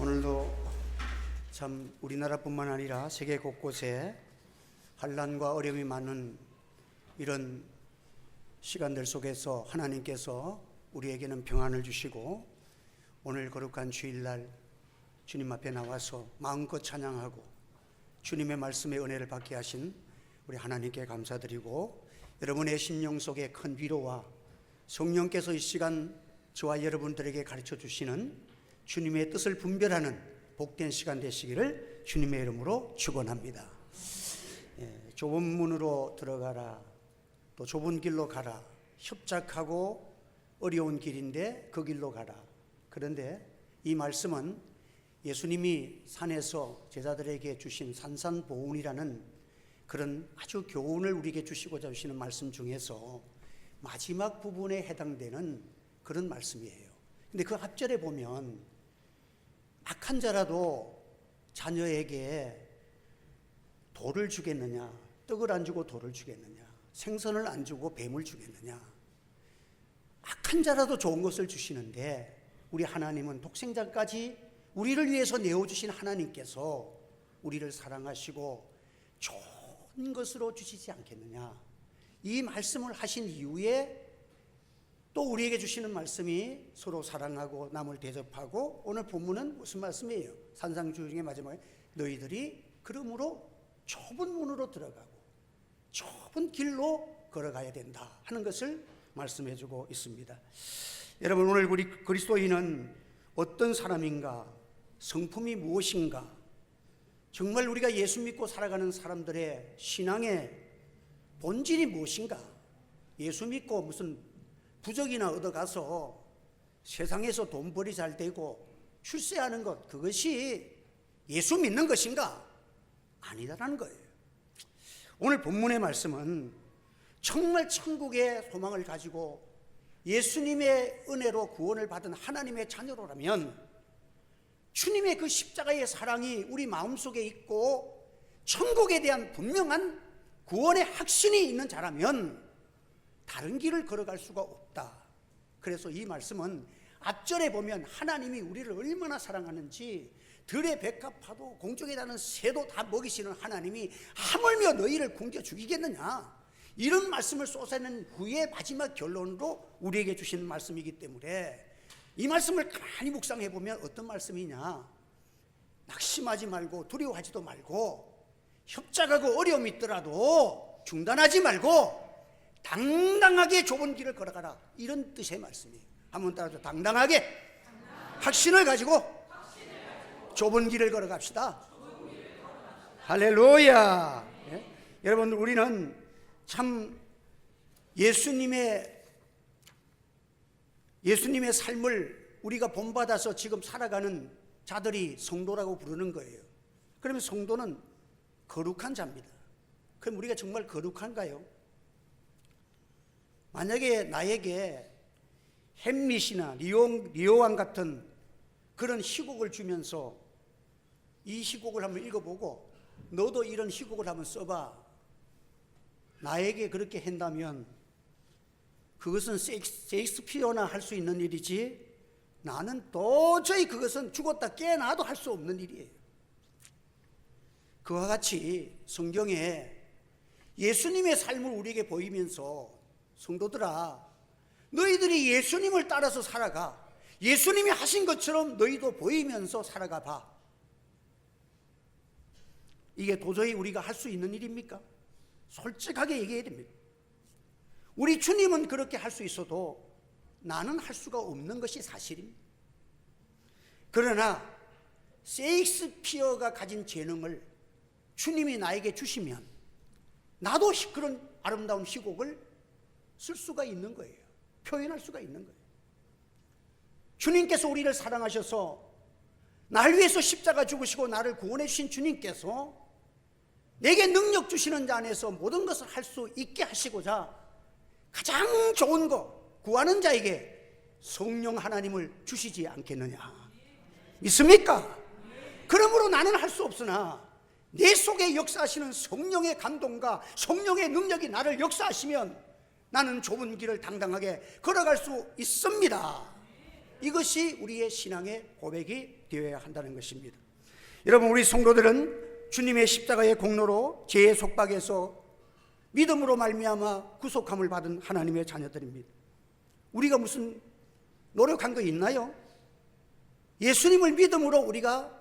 오늘도 참 우리나라뿐만 아니라 세계 곳곳에 환난과 어려움이 많은 이런 시간들 속에서 하나님께서 우리에게는 평안을 주시고 오늘 거룩한 주일날 주님 앞에 나와서 마음껏 찬양하고 주님의 말씀의 은혜를 받게 하신 우리 하나님께 감사드리고, 여러분의 심령 속에 큰 위로와 성령께서 이 시간 저와 여러분들에게 가르쳐 주시는 주님의 뜻을 분별하는 복된 시간 되시기를 주님의 이름으로 축원합니다. 좁은 문으로 들어가라, 또 좁은 길로 가라. 협착하고 어려운 길인데 그 길로 가라. 그런데 이 말씀은 예수님이 산에서 제자들에게 주신 산산보훈이라는 그런 아주 교훈을 우리에게 주시고자 하시는 말씀 중에서 마지막 부분에 해당되는 그런 말씀이에요. 근데 그 앞절에 보면 악한 자라도 자녀에게 돌을 주겠느냐, 떡을 안 주고 돌을 주겠느냐, 생선을 안 주고 뱀을 주겠느냐. 악한 자라도 좋은 것을 주시는데 우리 하나님은 독생자까지 우리를 위해서 내어주신 하나님께서 우리를 사랑하시고 좋은 것으로 주시지 않겠느냐. 이 말씀을 하신 이후에 또 우리에게 주시는 말씀이 서로 사랑하고 남을 대접하고, 오늘 본문은 무슨 말씀이에요? 산상주 중에 마지막에 너희들이 그러므로 좁은 문으로 들어가고 좁은 길로 걸어가야 된다 하는 것을 말씀해 주고 있습니다. 여러분, 오늘 우리 그리스도인은 어떤 사람인가? 성품이 무엇인가? 정말 우리가 예수 믿고 살아가는 사람들의 신앙의 본질이 무엇인가? 예수 믿고 무슨 부적이나 얻어가서 세상에서 돈벌이 잘 되고 출세하는 것, 그것이 예수 믿는 것인가? 아니다라는 거예요. 오늘 본문의 말씀은 정말 천국의 소망을 가지고 예수님의 은혜로 구원을 받은 하나님의 자녀로라면, 주님의 그 십자가의 사랑이 우리 마음속에 있고 천국에 대한 분명한 구원의 확신이 있는 자라면 다른 길을 걸어갈 수가 없다. 그래서 이 말씀은 앞절에 보면 하나님이 우리를 얼마나 사랑하는지, 들의 백합화도 공중에 나는 새도 다 먹이시는 하나님이 하물며 너희를 굶겨 죽이겠느냐, 이런 말씀을 쏟아낸 후에 마지막 결론으로 우리에게 주시는 말씀이기 때문에 이 말씀을 가만히 묵상해 보면 어떤 말씀이냐, 낙심하지 말고 두려워하지도 말고 협작하고 어려움이 있더라도 중단하지 말고 당당하게 좁은 길을 걸어가라, 이런 뜻의 말씀이에요. 한번 따라서 당당하게 확신을 가지고 좁은 길을 걸어갑시다. 할렐루야. 여러분, 우리는 참 예수님의 삶을 우리가 본받아서 지금 살아가는 자들이 성도라고 부르는 거예요. 그러면 성도는 거룩한 자입니다. 그럼 우리가 정말 거룩한가요? 만약에 나에게 햄릿이나 리오왕 같은 그런 희곡을 주면서 이 희곡을 한번 읽어보고 너도 이런 희곡을 한번 써봐, 나에게 그렇게 한다면 그것은 셰익스피어나 할 수 있는 일이지 나는 도저히 그것은 죽었다 깨어나도 할 수 없는 일이에요. 그와 같이 성경에 예수님의 삶을 우리에게 보이면서, 성도들아, 너희들이 예수님을 따라서 살아가, 예수님이 하신 것처럼 너희도 보이면서 살아가 봐. 이게 도저히 우리가 할 수 있는 일입니까? 솔직하게 얘기해야 됩니다. 우리 주님은 그렇게 할 수 있어도 나는 할 수가 없는 것이 사실입니다. 그러나 셰익스피어가 가진 재능을 주님이 나에게 주시면 나도 그런 아름다운 희곡을 쓸 수가 있는 거예요. 표현할 수가 있는 거예요. 주님께서 우리를 사랑하셔서 날 위해서 십자가 죽으시고 나를 구원해 주신 주님께서 내게 능력 주시는 자 안에서 모든 것을 할 수 있게 하시고자 가장 좋은 거, 구하는 자에게 성령 하나님을 주시지 않겠느냐. 믿습니까? 그러므로 나는 할 수 없으나 내 속에 역사하시는 성령의 감동과 성령의 능력이 나를 역사하시면 나는 좁은 길을 당당하게 걸어갈 수 있습니다. 이것이 우리의 신앙의 고백이 되어야 한다는 것입니다. 여러분, 우리 성도들은 주님의 십자가의 공로로 죄의 속박에서 믿음으로 말미암아 구속함을 받은 하나님의 자녀들입니다. 우리가 무슨 노력한 거 있나요? 예수님을 믿음으로 우리가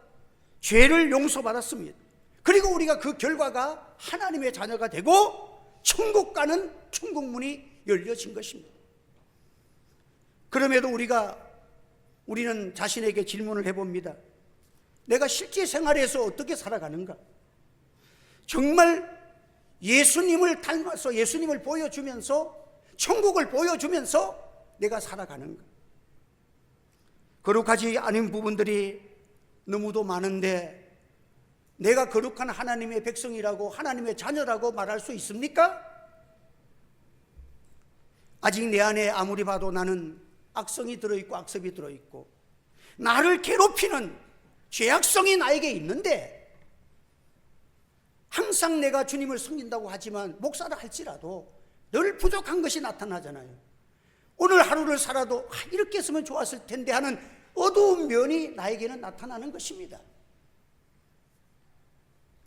죄를 용서받았습니다. 그리고 우리가 그 결과가 하나님의 자녀가 되고 천국 가는 천국문이 열려진 것입니다. 그럼에도 우리는 자신에게 질문을 해봅니다. 내가 실제 생활에서 어떻게 살아가는가? 정말 예수님을 닮아서 예수님을 보여주면서 천국을 보여주면서 내가 살아가는가? 거룩하지 않은 부분들이 너무도 많은데 내가 거룩한 하나님의 백성이라고 하나님의 자녀라고 말할 수 있습니까? 아직 내 안에 아무리 봐도 나는 악성이 들어있고 악습이 들어있고 나를 괴롭히는 죄악성이 나에게 있는데 항상 내가 주님을 섬긴다고 하지만 목사라 할지라도 늘 부족한 것이 나타나잖아요. 오늘 하루를 살아도 이렇게 했으면 좋았을 텐데 하는 어두운 면이 나에게는 나타나는 것입니다.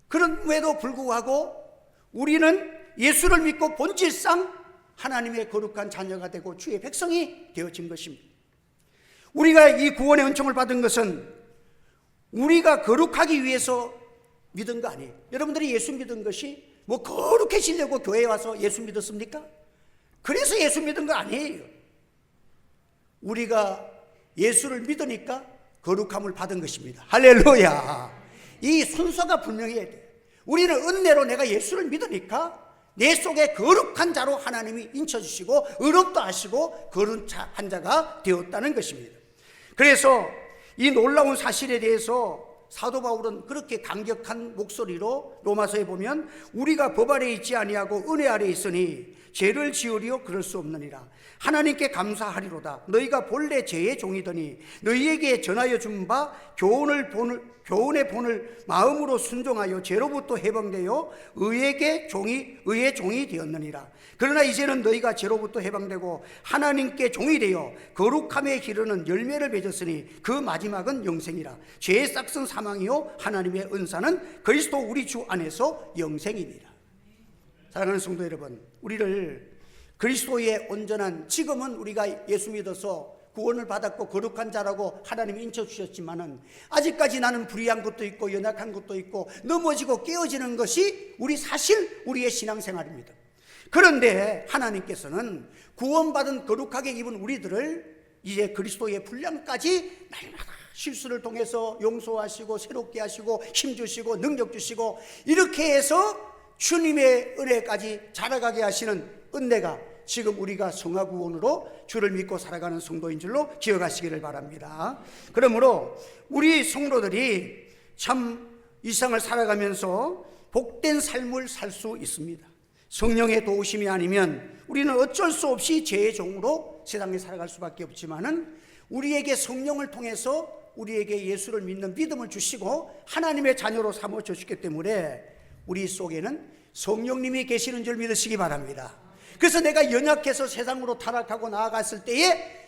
그럼에도 불구하고 우리는 예수를 믿고 본질상 하나님의 거룩한 자녀가 되고 주의 백성이 되어진 것입니다. 우리가 이 구원의 은총을 받은 것은 우리가 거룩하기 위해서 믿은 거 아니에요. 여러분들이 예수 믿은 것이 뭐 거룩해지려고 교회에 와서 예수 믿었습니까? 그래서 예수 믿은 거 아니에요. 우리가 예수를 믿으니까 거룩함을 받은 것입니다. 할렐루야. 이 순서가 분명해야 돼요. 우리는 은혜로 내가 예수를 믿으니까 내 속에 거룩한 자로 하나님이 인쳐주시고 의롭다 하시고 거룩한 자가 되었다는 것입니다. 그래서 이 놀라운 사실에 대해서 사도 바울은 그렇게 강력한 목소리로 로마서에 보면 우리가 법 아래 있지 아니하고 은혜 아래 있으니 죄를 지으리요 그럴 수 없느니라. 하나님께 감사하리로다. 너희가 본래 죄의 종이더니 너희에게 전하여 준 바 교훈의 본을 마음으로 순종하여 죄로부터 해방되어 의의 종이 되었느니라. 그러나 이제는 너희가 죄로부터 해방되고 하나님께 종이 되어 거룩함에 기르는 열매를 맺었으니 그 마지막은 영생이라. 죄의 싹은 사망이요 하나님의 은사는 그리스도 우리 주 안에서 영생이니라. 사랑하는 성도 여러분, 우리를 그리스도의 온전한, 지금은 우리가 예수 믿어서 구원을 받았고 거룩한 자라고 하나님이 인쳐주셨지만은 아직까지 나는 불의한 것도 있고 연약한 것도 있고 넘어지고 깨어지는 것이 사실 우리의 신앙생활입니다. 그런데 하나님께서는 구원받은 거룩하게 입은 우리들을 이제 그리스도의 분량까지 날마다 실수를 통해서 용서하시고 새롭게 하시고 힘주시고 능력 주시고 이렇게 해서 주님의 은혜까지 자라가게 하시는 은혜가 지금 우리가 성화구원으로 주를 믿고 살아가는 성도인 줄로 기억하시기를 바랍니다. 그러므로 우리 성도들이 참 이 세상을 살아가면서 복된 삶을 살 수 있습니다. 성령의 도우심이 아니면 우리는 어쩔 수 없이 죄의 종으로 세상에 살아갈 수밖에 없지만은 우리에게 성령을 통해서 우리에게 예수를 믿는 믿음을 주시고 하나님의 자녀로 삼아 주셨기 때문에 우리 속에는 성령님이 계시는 줄 믿으시기 바랍니다. 그래서 내가 연약해서 세상으로 타락하고 나아갔을 때에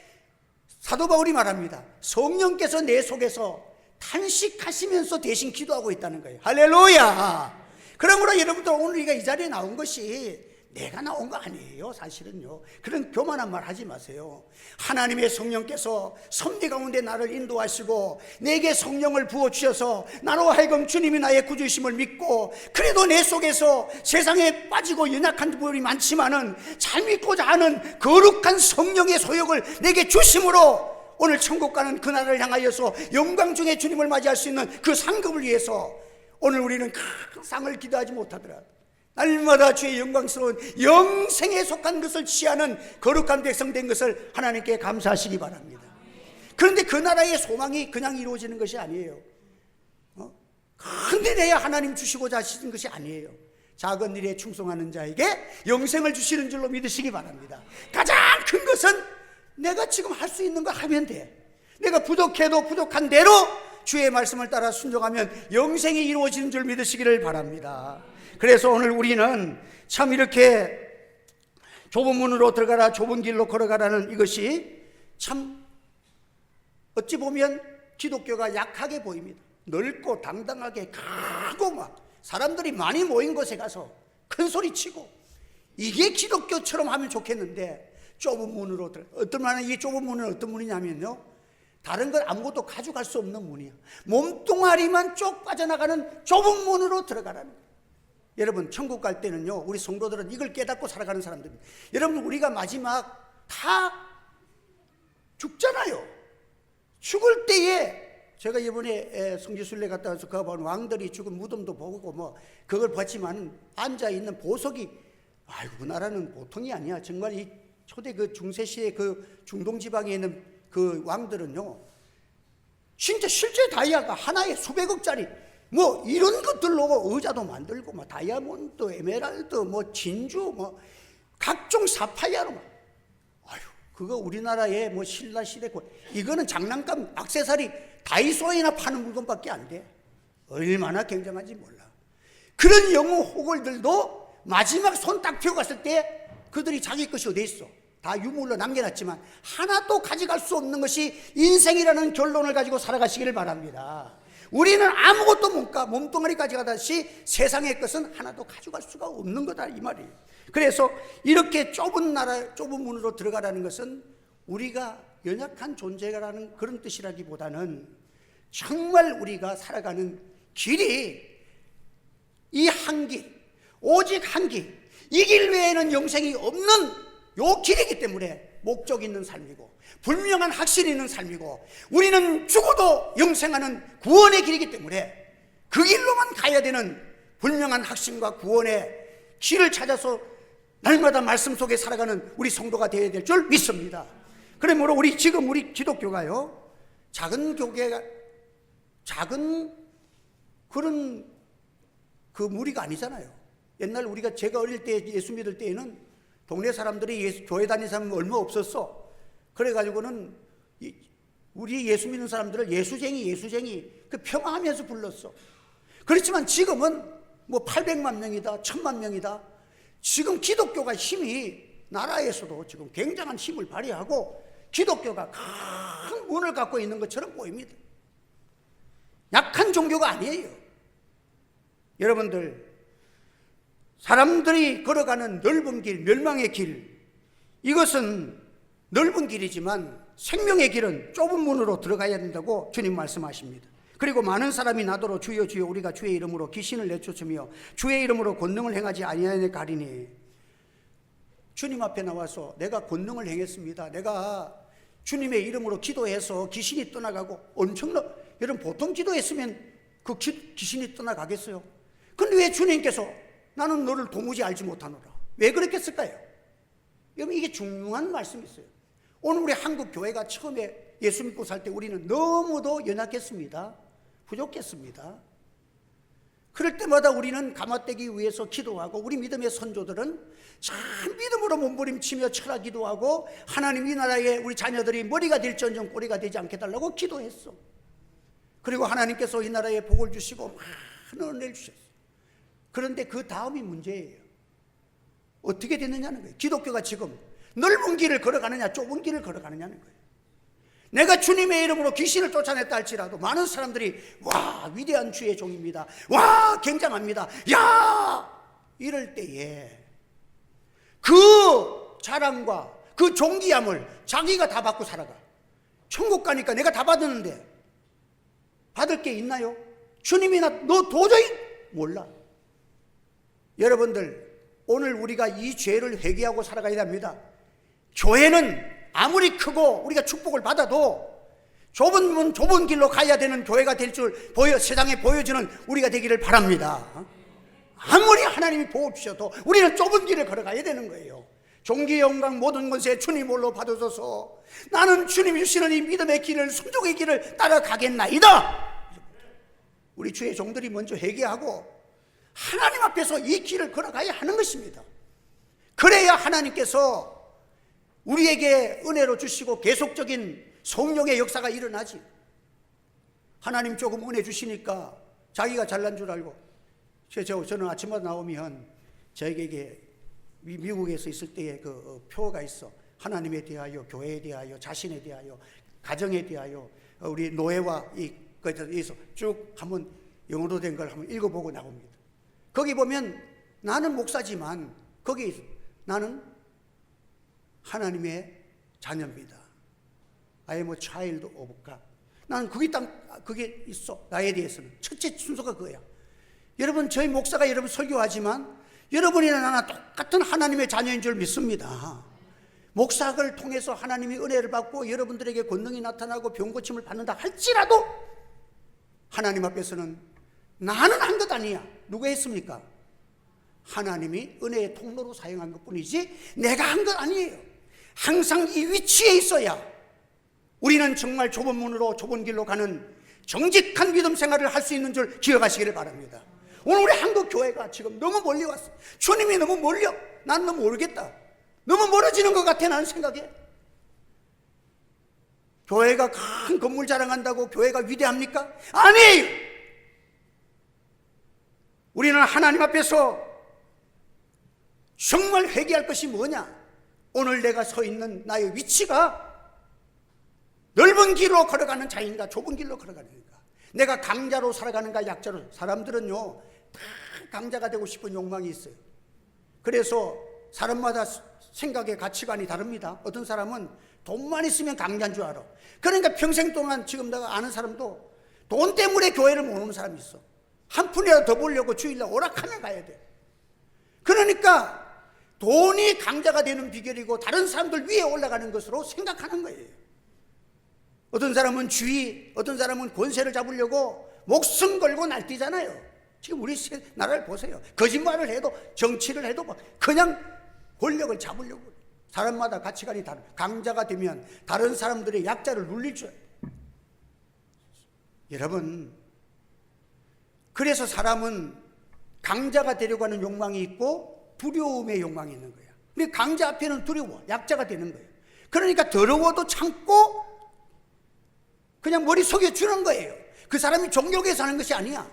사도 바울이 말합니다. 성령께서 내 속에서 탄식하시면서 대신 기도하고 있다는 거예요. 할렐루야. 그러므로 여러분들 오늘 우리가 이 자리에 나온 것이 내가 나온 거 아니에요. 사실은요. 그런 교만한 말 하지 마세요. 하나님의 성령께서 섭리 가운데 나를 인도하시고 내게 성령을 부어주셔서 나로 하여금 주님이 나의 구주심을 믿고 그래도 내 속에서 세상에 빠지고 연약한 부분이 많지만은 잘 믿고자 하는 거룩한 성령의 소욕을 내게 주심으로 오늘 천국 가는 그날을 향하여서 영광 중에 주님을 맞이할 수 있는 그 상급을 위해서 오늘 우리는 큰 상을 기도하지 못하더라도 날마다 주의 영광스러운 영생에 속한 것을 취하는 거룩한 백성 된 것을 하나님께 감사하시기 바랍니다. 그런데 그 나라의 소망이 그냥 이루어지는 것이 아니에요. 큰 데 내야 하나님 주시고자 하시는 것이 아니에요. 작은 일에 충성하는 자에게 영생을 주시는 줄로 믿으시기 바랍니다. 가장 큰 것은 내가 지금 할 수 있는 거 하면 돼. 내가 부족해도 부족한 대로 주의 말씀을 따라 순종하면 영생이 이루어지는 줄 믿으시기를 바랍니다. 그래서 오늘 우리는 참 이렇게 좁은 문으로 들어가라 좁은 길로 걸어가라는 이것이 참 어찌 보면 기독교가 약하게 보입니다. 넓고 당당하게 크고 막 사람들이 많이 모인 곳에 가서 큰 소리 치고, 이게 기독교처럼 하면 좋겠는데 좁은 문으로 어떤 말은 이 좁은 문은 어떤 문이냐면요, 다른 건 아무것도 가져갈 수 없는 문이야. 몸뚱아리만 쭉 빠져나가는 좁은 문으로 들어가라는 거예요. 여러분, 천국 갈 때는요, 우리 성도들은 이걸 깨닫고 살아가는 사람들입니다. 여러분, 우리가 마지막 다 죽잖아요. 죽을 때에 제가 이번에 성지순례 갔다 와서 그 왕들이 죽은 무덤도 보고 뭐 그걸 봤지만 앉아있는 보석이, 아이고, 그 나라는 보통이 아니야. 정말 이 초대 그 중세시의 그 중동 지방에 있는 그 왕들은요, 진짜 실제 다이아가 하나에 수백억짜리 뭐 이런 것들로 의자도 만들고, 뭐 다이아몬드, 에메랄드, 뭐 진주, 뭐 각종 사파이아로 막. 아유, 그거 우리나라의 뭐 신라 시대 이거는 장난감, 액세서리 다이소에나 파는 물건밖에 안 돼. 얼마나 굉장한지 몰라. 그런 영웅 호걸들도 마지막 손 딱 펴고 갔을 때 그들이 자기 것이 어디 있어? 다 유물로 남겨놨지만 하나도 가져갈 수 없는 것이 인생이라는 결론을 가지고 살아가시기를 바랍니다. 우리는 아무것도 못 가, 몸뚱아리 가져가듯이 세상의 것은 하나도 가져갈 수가 없는 거다, 이 말이에요. 그래서 이렇게 좁은 나라, 좁은 문으로 들어가라는 것은 우리가 연약한 존재라는 그런 뜻이라기보다는 정말 우리가 살아가는 길이 이 한 길, 오직 한 길, 이 길 외에는 영생이 없는 요 길이기 때문에 목적 있는 삶이고 분명한 확신이 있는 삶이고, 우리는 죽어도 영생하는 구원의 길이기 때문에 그 길로만 가야 되는 분명한 확신과 구원의 길을 찾아서 날마다 말씀 속에 살아가는 우리 성도가 되어야 될 줄 믿습니다. 그러므로 우리 기독교가요, 작은 교회가, 작은 그런 그 무리가 아니잖아요. 옛날 제가 어릴 때 예수 믿을 때에는 동네 사람들이 교회 다니는 사람은 얼마 없었어. 그래가지고는 우리 예수 믿는 사람들을 예수쟁이 그 평화하면서 불렀어. 그렇지만 지금은 뭐 800만 명이다, 1000만 명이다. 지금 기독교가 힘이 나라에서도 지금 굉장한 힘을 발휘하고 기독교가 큰 문을 갖고 있는 것처럼 보입니다. 약한 종교가 아니에요. 여러분들, 사람들이 걸어가는 넓은 길, 멸망의 길, 이것은 넓은 길이지만 생명의 길은 좁은 문으로 들어가야 된다고 주님 말씀하십니다. 그리고 많은 사람이 나더러 주여 주여 우리가 주의 이름으로 귀신을 내쫓으며 주의 이름으로 권능을 행하지 아니하냐 가리니, 주님 앞에 나와서 내가 권능을 행했습니다, 내가 주님의 이름으로 기도해서 귀신이 떠나가고, 여러분 보통 기도했으면 그 귀신이 떠나가겠어요? 근데 왜 주님께서 나는 너를 도무지 알지 못하노라, 왜 그랬겠을까요? 여러분, 이게 중요한 말씀이 있어요. 오늘 우리 한국 교회가 처음에 예수 믿고 살 때 우리는 너무도 연약했습니다. 부족했습니다. 그럴 때마다 우리는 감화되기 위해서 기도하고, 우리 믿음의 선조들은 참 믿음으로 몸부림치며 철학 기도하고, 하나님 이 나라의 우리 자녀들이 머리가 될지언정 꼬리가 되지 않게 달라고 기도했어. 그리고 하나님께서 이 나라에 복을 주시고 많은 은혜를 주셨어. 그런데 그 다음이 문제예요. 어떻게 됐느냐는 거예요. 기독교가 지금 넓은 길을 걸어가느냐 좁은 길을 걸어가느냐는 거예요. 내가 주님의 이름으로 귀신을 쫓아냈다 할지라도 많은 사람들이 와, 위대한 주의 종입니다, 와, 굉장합니다, 야, 이럴 때에 그 자랑과 그 존귀함을 자기가 다 받고 살아가. 천국 가니까 내가 다 받았는데 받을 게 있나요? 주님이 너 도저히 몰라. 여러분들, 오늘 우리가 이 죄를 회개하고 살아가야 합니다. 교회는 아무리 크고 우리가 축복을 받아도 좁은 문 좁은 길로 가야 되는 교회가 될 줄 세상에 보여주는 우리가 되기를 바랍니다. 아무리 하나님이 보호 주셔도 우리는 좁은 길을 걸어가야 되는 거예요. 존귀 영광 모든 것에 주님 홀로 받으소서. 나는 주님이 주시는 이 믿음의 길을, 순종의 길을 따라가겠나이다. 우리 주의 종들이 먼저 회개하고 하나님 앞에서 이 길을 걸어가야 하는 것입니다. 그래야 하나님께서 우리에게 은혜로 주시고 계속적인 성령의 역사가 일어나지. 하나님 조금 은혜 주시니까 자기가 잘난 줄 알고, 저는 아침마다 나오면 저에게 미국에서 있을 때의 그 표가 있어. 하나님에 대하여, 교회에 대하여, 자신에 대하여, 가정에 대하여 우리 노예와 거기서 쭉 한번 영어로 된 걸 한번 읽어보고 나옵니다. 거기 보면 나는 목사지만 거기 나는 하나님의 자녀입니다. I am a child of God. 나는 그게 있어. 나에 대해서는 첫째 순서가 그거야. 여러분, 저희 목사가 여러분 설교하지만 여러분이나 나나 똑같은 하나님의 자녀인 줄 믿습니다. 목사학을 통해서 하나님이 은혜를 받고 여러분들에게 권능이 나타나고 병 고침을 받는다 할지라도 하나님 앞에서는 나는 한 것 아니야. 누가 했습니까? 하나님이 은혜의 통로로 사용한 것뿐이지 내가 한 것 아니에요. 항상 이 위치에 있어야 우리는 정말 좁은 문으로 좁은 길로 가는 정직한 믿음 생활을 할 수 있는 줄 기억하시기를 바랍니다. 오늘 우리 한국 교회가 지금 너무 멀리 왔어. 주님이 너무 멀려. 난 너무 모르겠다. 너무 멀어지는 것 같아. 나는 생각해. 교회가 큰 건물 자랑한다고 교회가 위대합니까? 아니에요. 우리는 하나님 앞에서 정말 회개할 것이 뭐냐? 오늘 내가 서 있는 나의 위치가 넓은 길로 걸어가는 자인가 좁은 길로 걸어가는가? 내가 강자로 살아가는가 약자로? 사람들은요 다 강자가 되고 싶은 욕망이 있어요. 그래서 사람마다 생각의 가치관이 다릅니다. 어떤 사람은 돈만 있으면 강자인 줄 알아. 그러니까 평생 동안 지금 내가 아는 사람도 돈 때문에 교회를 못 오는 사람이 있어. 한 푼이라도 더 벌려고 주일날 오락하면 가야 돼. 그러니까 돈이 강자가 되는 비결이고 다른 사람들 위에 올라가는 것으로 생각하는 거예요. 어떤 사람은 주의, 어떤 사람은 권세를 잡으려고 목숨 걸고 날뛰잖아요. 지금 우리 나라를 보세요. 거짓말을 해도 정치를 해도 막 그냥 권력을 잡으려고. 사람마다 가치관이 다른. 강자가 되면 다른 사람들의 약자를 눌릴 줄 알아요. 여러분, 그래서 사람은 강자가 되려고 하는 욕망이 있고 두려움의 욕망이 있는 거예요. 근데 강자 앞에는 두려워, 약자가 되는 거예요. 그러니까 더러워도 참고 그냥 머리 속여주는 거예요. 그 사람이 종교계에서 하는 것이 아니야.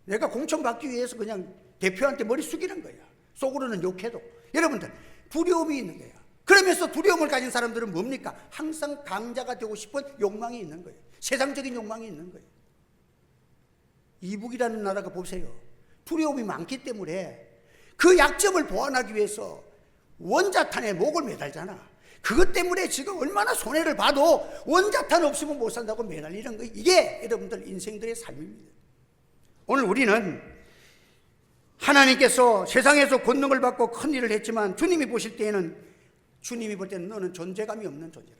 내가 공천받기 위해서 그냥 대표한테 머리 숙이는 거야. 속으로는 욕해도. 여러분들, 두려움이 있는 거야. 그러면서 두려움을 가진 사람들은 뭡니까? 항상 강자가 되고 싶은 욕망이 있는 거예요. 세상적인 욕망이 있는 거예요. 이북이라는 나라가 보세요. 두려움이 많기 때문에 그 약점을 보완하기 위해서 원자탄에 목을 매달잖아. 그것 때문에 지금 얼마나 손해를 봐도 원자탄 없으면 못 산다고 매달리는 거예요. 이게 여러분들 인생들의 삶입니다. 오늘 우리는 하나님께서 세상에서 권능을 받고 큰 일을 했지만 주님이 보실 때에는, 주님이 볼 때는 너는 존재감이 없는 존재라.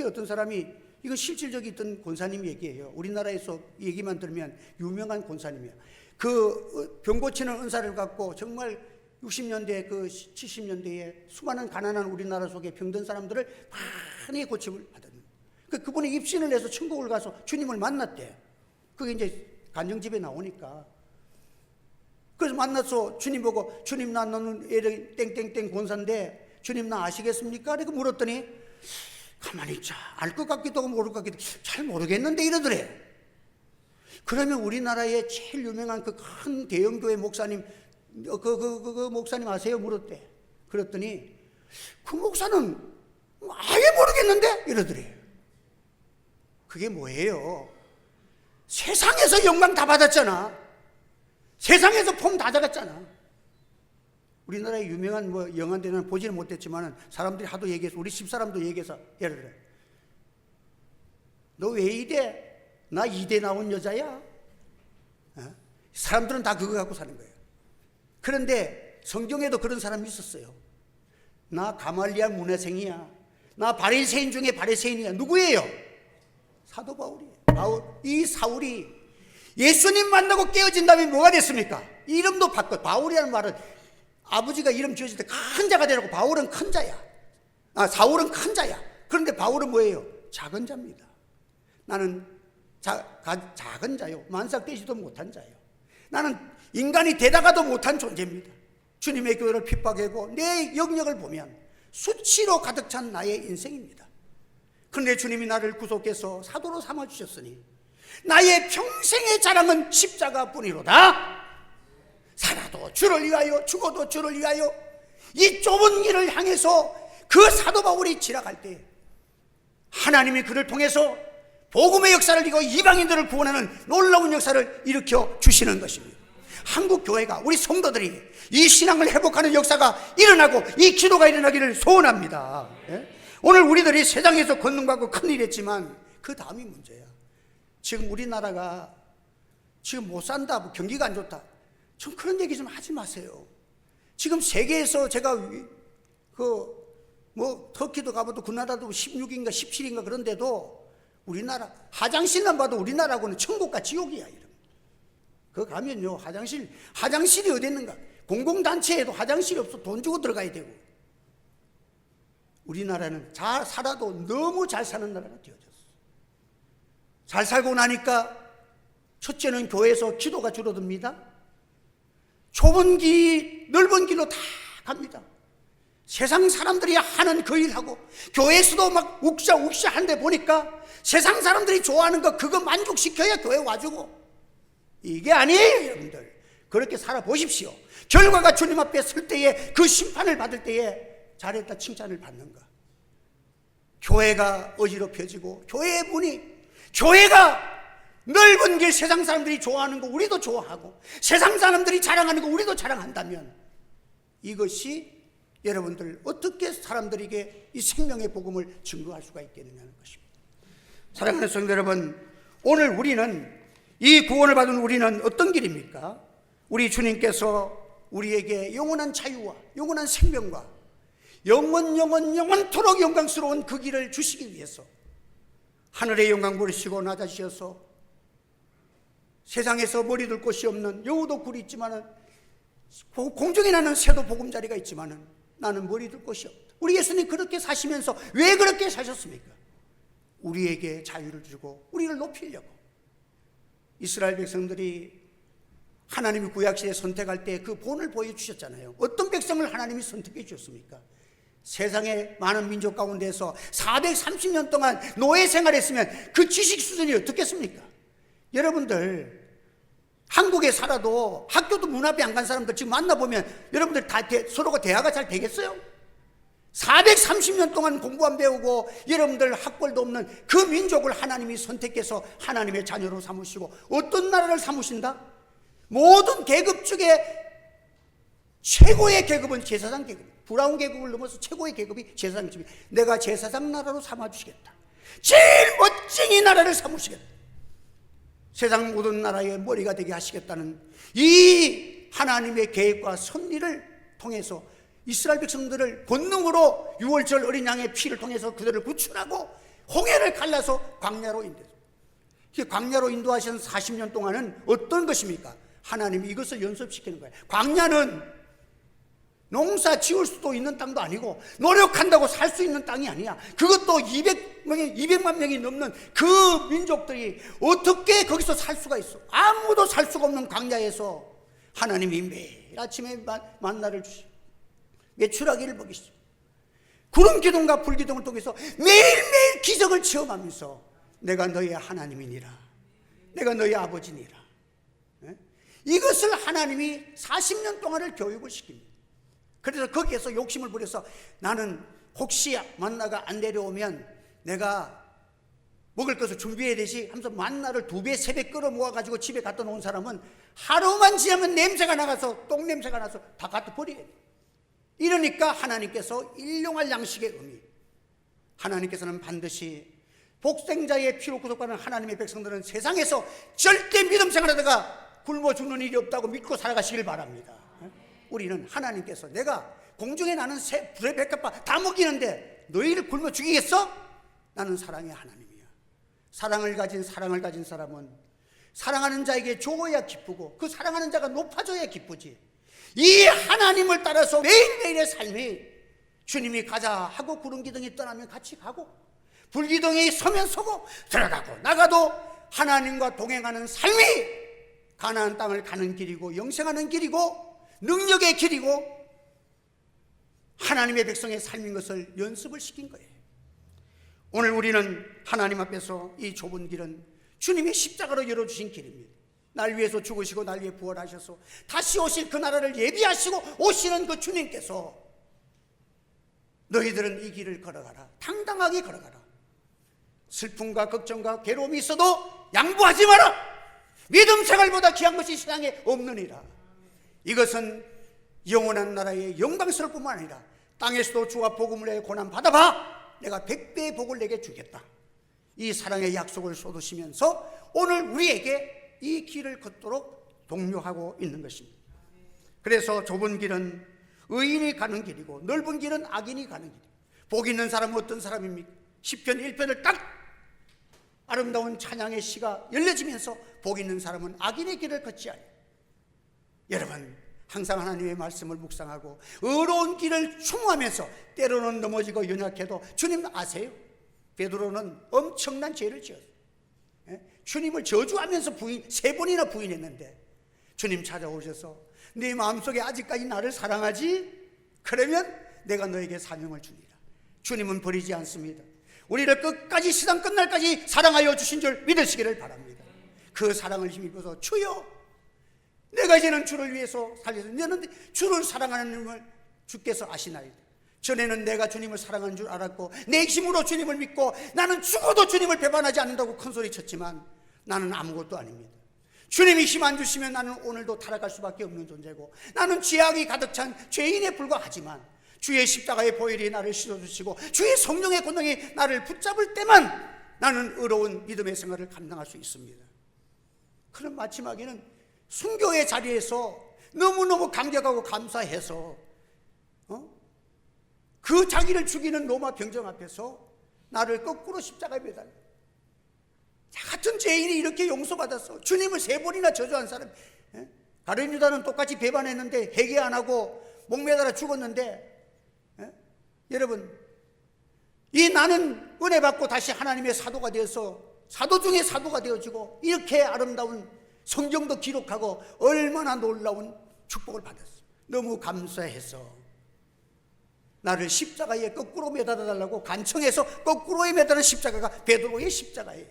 어떤 사람이, 이거 실질적인 있던 권사님 얘기예요. 우리나라에서 얘기만 들으면 유명한 권사님이야. 그 병 고치는 은사를 갖고 정말 60년대, 70년대에 수많은 가난한 우리나라 속에 병든 사람들을 많이 고침을 받았는. 그분이 입신을 해서 천국을 가서 주님을 만났대. 그게 이제 간증집에 나오니까. 그래서 만나서 주님 보고, 주님 나 너는 땡땡땡 권사인데 주님 나 아시겠습니까? 이렇게 물었더니 가만히 있자. 알 것 같기도 하고 모를 것 같기도 하고 잘 모르겠는데 이러더래. 그러면 우리나라의 제일 유명한 그 큰 대형교회 목사님, 그 목사님 아세요? 물었대. 그랬더니 그 목사는 아예 모르겠는데 이러더래. 그게 뭐예요? 세상에서 영광 다 받았잖아. 세상에서 폼 다 잡았잖아. 우리나라의 유명한 영화대는 보지는 못했지만 사람들이 하도 얘기해서, 우리 집사람도 얘기해서, 예를 들어 너 왜 이대? 나 이대 나온 여자야. 사람들은 다 그거 갖고 사는 거예요. 그런데 성경에도 그런 사람이 있었어요. 나 가말리알 문화생이야. 나 바리새인 중에 바리새인이야. 누구예요? 사도 바울이에요. 이 사울이 예수님 만나고 깨어진 다음에 뭐가 됐습니까? 이름도 바꿔. 바울이라는 말은 아버지가 이름 지어질 때 큰 자가 되라고. 바울은 큰 자야. 사울은 큰 자야. 그런데 바울은 뭐예요? 작은 자입니다. 나는 작은 자요. 만삭되지도 못한 자요. 나는 인간이 되다가도 못한 존재입니다. 주님의 교회를 핍박하고 내 영역을 보면 수치로 가득 찬 나의 인생입니다. 그런데 주님이 나를 구속해서 사도로 삼아주셨으니 나의 평생의 자랑은 십자가뿐이로다. 살아도 주를 위하여 죽어도 주를 위하여 이 좁은 길을 향해서 그 사도 바울이 지나갈 때 하나님이 그를 통해서 복음의 역사를 이루고 이방인들을 구원하는 놀라운 역사를 일으켜 주시는 것입니다. 한국 교회가, 우리 성도들이 이 신앙을 회복하는 역사가 일어나고 이 기도가 일어나기를 소원합니다. 오늘 우리들이 세상에서 권능받고 큰일 했지만 그 다음이 문제야. 지금 우리나라가 지금 못 산다, 경기가 안 좋다, 좀 그런 얘기 좀 하지 마세요. 지금 세계에서 제가 터키도 가봐도 그 나라도 16인가 17인가 그런데도 우리나라 화장실만 봐도 우리나라하고는 천국과 지옥이야. 그 가면요, 화장실이 어디 있는가? 공공단체에도 화장실이 없어. 돈 주고 들어가야 되고. 우리나라는 잘 살아도 너무 잘 사는 나라가 되어졌어. 잘 살고 나니까 첫째는 교회에서 기도가 줄어듭니다. 좁은 길, 넓은 길로 다 갑니다. 세상 사람들이 하는 그 일하고 교회에서도 막 욱샤욱샤 하는데 보니까 세상 사람들이 좋아하는 거 그거 만족시켜야 교회 와주고, 이게 아니에요. 여러분들 그렇게 살아보십시오. 결과가 주님 앞에 설 때에, 그 심판을 받을 때에 잘했다 칭찬을 받는가? 교회가 어지럽혀지고 교회의 문이, 교회가 넓은 길, 세상 사람들이 좋아하는 거 우리도 좋아하고 세상 사람들이 자랑하는 거 우리도 자랑한다면 이것이 여러분들 어떻게 사람들에게 이 생명의 복음을 증거할 수가 있겠느냐는 것입니다. 사랑하는 성도 여러분, 오늘 우리는, 이 구원을 받은 우리는 어떤 길입니까? 우리 주님께서 우리에게 영원한 자유와 영원한 생명과 영원토록 영광스러운 그 길을 주시기 위해서 하늘의 영광 부르시고 낮아지셔서 세상에서 머리 둘 곳이 없는 여우도 굴이 있지만은, 공중에 나는 새도 보금자리가 있지만은 나는 머리 둘 곳이 없다. 우리 예수님 그렇게 사시면서 왜 그렇게 사셨습니까? 우리에게 자유를 주고 우리를 높이려고. 이스라엘 백성들이 하나님이 구약시대에 선택할 때 그 본을 보여주셨잖아요. 어떤 백성을 하나님이 선택해 주셨습니까? 세상의 많은 민족 가운데서 430년 동안 노예 생활했으면 그 지식 수준이 어떻겠습니까? 여러분들 한국에 살아도 학교도 문 앞에 안 간 사람들 지금 만나보면 여러분들 다 서로가 대화가 잘 되겠어요? 430년 동안 공부 안 배우고 여러분들 학벌도 없는 그 민족을 하나님이 선택해서 하나님의 자녀로 삼으시고, 어떤 나라를 삼으신다? 모든 계급 중에 최고의 계급은 제사장 계급, 브라운 계급을 넘어서 최고의 계급이 제사장 계급이, 내가 제사장 나라로 삼아주시겠다. 제일 멋진 이 나라를 삼으시겠다. 세상 모든 나라의 머리가 되게 하시겠다는 이 하나님의 계획과 섭리를 통해서 이스라엘 백성들을 권능으로 6월절 어린 양의 피를 통해서 그들을 구출하고 홍해를 갈라서 광야로 인도했습니다. 광야로 인도하신 40년 동안은 어떤 것입니까? 하나님이 이것을 연습시키는 거예요. 광야는 농사 지을 수도 있는 땅도 아니고 노력한다고 살 수 있는 땅이 아니야. 그것도 200만 명이 넘는 그 민족들이 어떻게 거기서 살 수가 있어? 아무도 살 수가 없는 광야에서 하나님이 매일 아침에 만나를 주시고 메추라기를 먹이시고 구름 기둥과 불 기둥을 통해서 매일매일 기적을 체험하면서 내가 너의 하나님이니라, 내가 너의 아버지니라. 이것을 하나님이 40년 동안을 교육을 시킵니다. 그래서 거기에서 욕심을 부려서 나는 혹시 만나가 안 내려오면 내가 먹을 것을 준비해야 되지 하면서 만나를 2배, 3배 끌어 모아가지고 집에 갖다 놓은 사람은 하루만 지나면 냄새가 나가서 똥냄새가 나서 다 갖다 버려야 돼. 이러니까 하나님께서 일용할 양식의 의미, 하나님께서는 반드시 복생자의 피로 구속받는 하나님의 백성들은 세상에서 절대 믿음 생활하다가 굶어 죽는 일이 없다고 믿고 살아가시길 바랍니다. 우리는 하나님께서 내가 공중에 나는 새, 불의 백합화 다 먹이는데 너희를 굶어 죽이겠어? 나는 사랑의 하나님이야. 사랑을 가진 사람은 사랑하는 자에게 좋아야 기쁘고 그 사랑하는 자가 높아져야 기쁘지. 이 하나님을 따라서 매일매일의 삶이 주님이 가자 하고 구름기둥이 떠나면 같이 가고 불기둥이 서면 서고 들어가고 나가도 하나님과 동행하는 삶이 가나안 땅을 가는 길이고 영생하는 길이고 능력의 길이고 하나님의 백성의 삶인 것을 연습을 시킨 거예요. 오늘 우리는 하나님 앞에서 이 좁은 길은 주님이 십자가로 열어주신 길입니다. 날 위해서 죽으시고 날 위해 부활하셔서 다시 오실 그 나라를 예비하시고 오시는 그 주님께서 너희들은 이 길을 걸어가라, 당당하게 걸어가라. 슬픔과 걱정과 괴로움이 있어도 양보하지 마라. 믿음 생활보다 귀한 것이 세상에 없느니라. 이것은 영원한 나라의 영광스러울 뿐만 아니라 땅에서도 주가 복음을 내 고난 받아봐, 내가 100배의 복을 내게 주겠다. 이 사랑의 약속을 쏟으시면서 오늘 우리에게 이 길을 걷도록 독려하고 있는 것입니다. 그래서 좁은 길은 의인이 가는 길이고 넓은 길은 악인이 가는 길이에요. 복 있는 사람은 어떤 사람입니까? 시편 1편을 딱 아름다운 찬양의 시가 열려지면서 복 있는 사람은 악인의 길을 걷지 않아요. 여러분, 항상 하나님의 말씀을 묵상하고 의로운 길을 추모하면서 때로는 넘어지고 연약해도 주님 아세요? 베드로는 엄청난 죄를 지었어요. 주님을 저주하면서 3번이나 부인했는데 주님 찾아오셔서 네 마음속에 아직까지 나를 사랑하지? 그러면 내가 너에게 사명을 주리라. 주님은 버리지 않습니다. 우리를 끝까지, 시간 끝날까지 사랑하여 주신 줄 믿으시기를 바랍니다. 그 사랑을 힘입어서 주여, 내가 이제는 주를 위해서 살려서, 너는 주를 사랑하는 걸 주께서 아시나이다. 전에는 내가 주님을 사랑하는 줄 알았고 내 힘으로 주님을 믿고 나는 죽어도 주님을 배반하지 않는다고 큰소리 쳤지만 나는 아무것도 아닙니다. 주님이 힘 안 주시면 나는 오늘도 타락할 수밖에 없는 존재고 나는 죄악이 가득 찬 죄인에 불과하지만 주의 십자가의 보혈이 나를 씻어주시고 주의 성령의 권능이 나를 붙잡을 때만 나는 의로운 믿음의 생활을 감당할 수 있습니다. 그런 마지막에는 순교의 자리에서 너무너무 감격하고 감사해서 그 자기를 죽이는 로마 병정 앞에서 나를 거꾸로 십자가에 매달려, 같은 죄인이 이렇게 용서받았어. 주님을 3번이나 저주한 사람. 가룟 유다는 똑같이 배반했는데 회개 안 하고 목매달아 죽었는데, 여러분, 이 나는 은혜 받고 다시 하나님의 사도가 되어서 사도 중에 사도가 되어지고 이렇게 아름다운 성경도 기록하고 얼마나 놀라운 축복을 받았어. 너무 감사해서 나를 십자가에 거꾸로 매달아 달라고 간청해서 거꾸로에 매달은 십자가가 베드로의 십자가예요.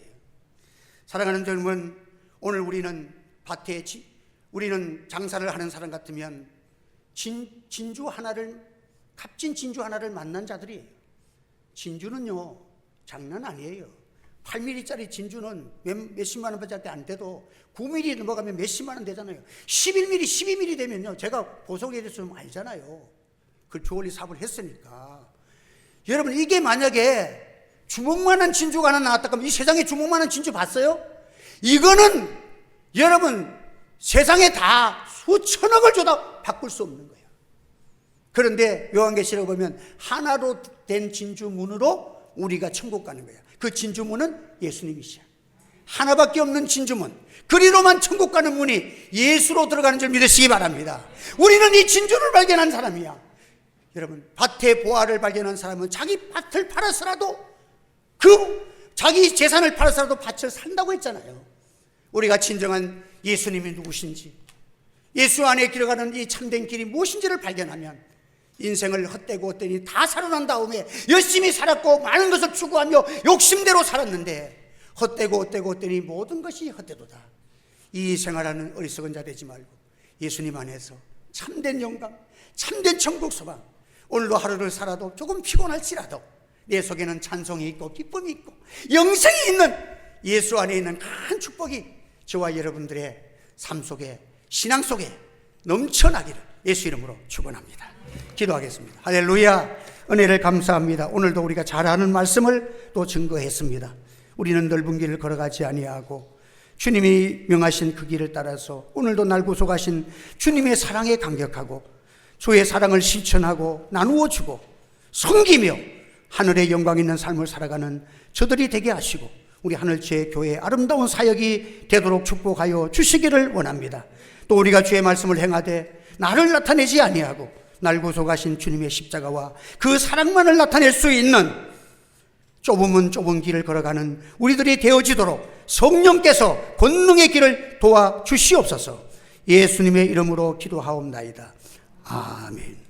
사랑하는 여러분, 오늘 우리는 밭에 우리는 장사를 하는 사람 같으면 진주 하나를, 값진 진주 하나를 만난 자들이에요. 진주는요 장난 아니에요. 8mm짜리 진주는 몇십만 원밖에 안 돼도 9mm 넘어가면 몇십만 원 되잖아요. 11mm, 12mm 되면요, 제가 보석에 대해서 좀 알잖아요. 그 주얼리 사업을 했으니까. 여러분, 이게 만약에 주먹만한 진주가 하나 나왔다 그러면 이 세상에 주먹만한 진주 봤어요? 이거는 여러분 세상에 다 수천억을 줘도 바꿀 수 없는 거예요. 그런데 요한계시록에 보면 하나로 된 진주문으로 우리가 천국 가는 거예요. 그 진주문은 예수님이시야. 하나밖에 없는 진주문, 그리로만 천국 가는 문이 예수로 들어가는 줄 믿으시기 바랍니다. 우리는 이 진주를 발견한 사람이야. 여러분, 밭의 보화를 발견한 사람은 자기 밭을 팔아서라도, 자기 재산을 팔아서라도 밭을 산다고 했잖아요. 우리가 진정한 예수님이 누구신지, 예수 안에 길어가는 이 참된 길이 무엇인지를 발견하면 인생을 헛되고 헛되니 다 살아난 다음에 열심히 살았고 많은 것을 추구하며 욕심대로 살았는데 헛되고 헛되니 모든 것이 헛되도다. 이 생활하는 어리석은 자 되지 말고 예수님 안에서 참된 영광, 참된 천국 소망, 오늘도 하루를 살아도 조금 피곤할지라도 내 속에는 찬송이 있고 기쁨이 있고 영생이 있는 예수 안에 있는 큰 축복이 저와 여러분들의 삶 속에, 신앙 속에 넘쳐나기를 예수 이름으로 축원합니다. 기도하겠습니다. 할렐루야. 은혜를 감사합니다. 오늘도 우리가 잘 아는 말씀을 또 증거했습니다. 우리는 넓은 길을 걸어가지 아니하고 주님이 명하신 그 길을 따라서 오늘도 날 구속하신 주님의 사랑에 감격하고 주의 사랑을 실천하고 나누어 주고 섬기며 하늘의 영광 있는 삶을 살아가는 저들이 되게 하시고 우리 하늘지의 교회의 아름다운 사역이 되도록 축복하여 주시기를 원합니다. 또 우리가 주의 말씀을 행하되 나를 나타내지 아니하고 날 구속하신 주님의 십자가와 그 사랑만을 나타낼 수 있는 좁으면 좁은 길을 걸어가는 우리들이 되어지도록 성령께서 권능의 길을 도와주시옵소서. 예수님의 이름으로 기도하옵나이다. 아멘.